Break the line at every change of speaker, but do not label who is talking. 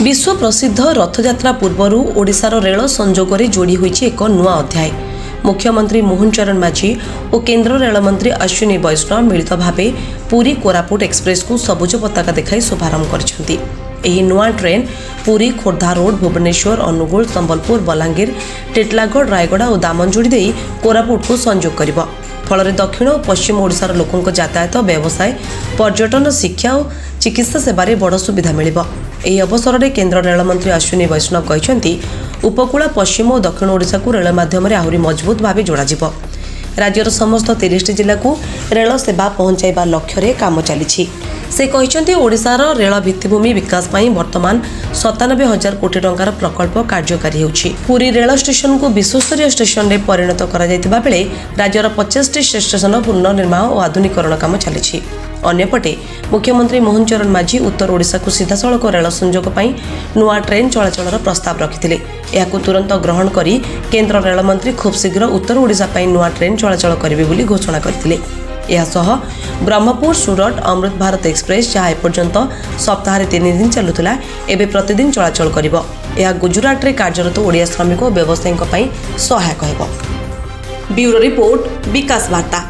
विश्व प्रसिद्ध रथयात्रा पूर्वर ओडिशार रेल संजोग जोड़ी होइछि एक नुआ अध्याय। मुख्यमंत्री मोहन चरण माझी और केंद्र रेलमंत्री अश्विनी वैष्णव मिलित भावे पुरी कोरापुट एक्सप्रेस को सबुज पताका देखाई शुभारंभ करछन्ति। एही नुआ ट्रेन पुरी खोर्धा रोड भुवनेश्वर अनुगुल संबलपुर बलांगीर टिटलागढ़ रायगड़ा और दामनजोड़ी दे कोरापुट को संजोग करिबो। फल दक्षिण और पश्चिम ओडिशार लोकंक यातायात व्यवसाय पर्यटन शिक्षा और चिकित्सा सेवार बड़ सुविधा मिलिबो। ଏହି ଅବସରରେ କେନ୍ଦ୍ର ରେଳମନ୍ତ୍ରୀ ଅଶ୍ୱିନୀ ବୈଷ୍ଣବ କହିଛନ୍ତି ଉପକୂଳ ପଶ୍ଚିମ ଓ ଦକ୍ଷିଣ ଓଡ଼ିଶାକୁ ରେଳ ମାଧ୍ୟମରେ ଆହୁରି ମଜବୁତ ଭାବେ ଯୋଡ଼ାଯିବ। ରାଜ୍ୟର ସମସ୍ତ 30ଟି ଜିଲ୍ଲାକୁ ରେଳ ସେବା ପହଞ୍ଚାଇବା ଲକ୍ଷ୍ୟରେ କାମ ଚାଲିଛି। ସେ କହିଛନ୍ତି ଓଡ଼ିଶାର ରେଳ ଭିତ୍ତିଭୂମି ବିକାଶ ପାଇଁ ବର୍ତ୍ତମାନ 97,000 କୋଟି ଟଙ୍କାର ପ୍ରକଳ୍ପ କାର୍ଯ୍ୟକାରୀ ହେଉଛି। ପୁରୀ ରେଳ ଷ୍ଟେସନକୁ ବିଶ୍ୱସ୍ତରୀୟ ଷ୍ଟେସନରେ ପରିଣତ କରାଯାଇଥିବା ବେଳେ ରାଜ୍ୟର 50ଟି ଷ୍ଟେସନ ପୁନର୍ନିର୍ମାଣ ଓ ଆଧୁନିକରଣ କାମ ଚାଲିଛି। अन्यपटे मुख्यमंत्री मोहन चरण माझी उत्तर ओडिशा को सीधासलख रेल संजोग पर नुआ ट्रेन चलाचल प्रस्ताव रखिथिले। एहाकु तुरंत ग्रहण करी केंद्र रेलमंत्री खूब शीघ्र उत्तर ओडिशा पर नुआ ट्रेन चलाचल करिवे बोली घोषणा करथिले। एहासह ब्रह्मपुर सूरत अमृत भारत एक्सप्रेस जहाँ एपर्यंत सप्ताह 3 दिन चलुला एबे प्रतिदिन चलाचल करिवो। एहा गुजरात रे कार्यरत ओडिया श्रमिक और व्यवसायीक पई सहायक हेबो। Bureau report Bikash बार्ता।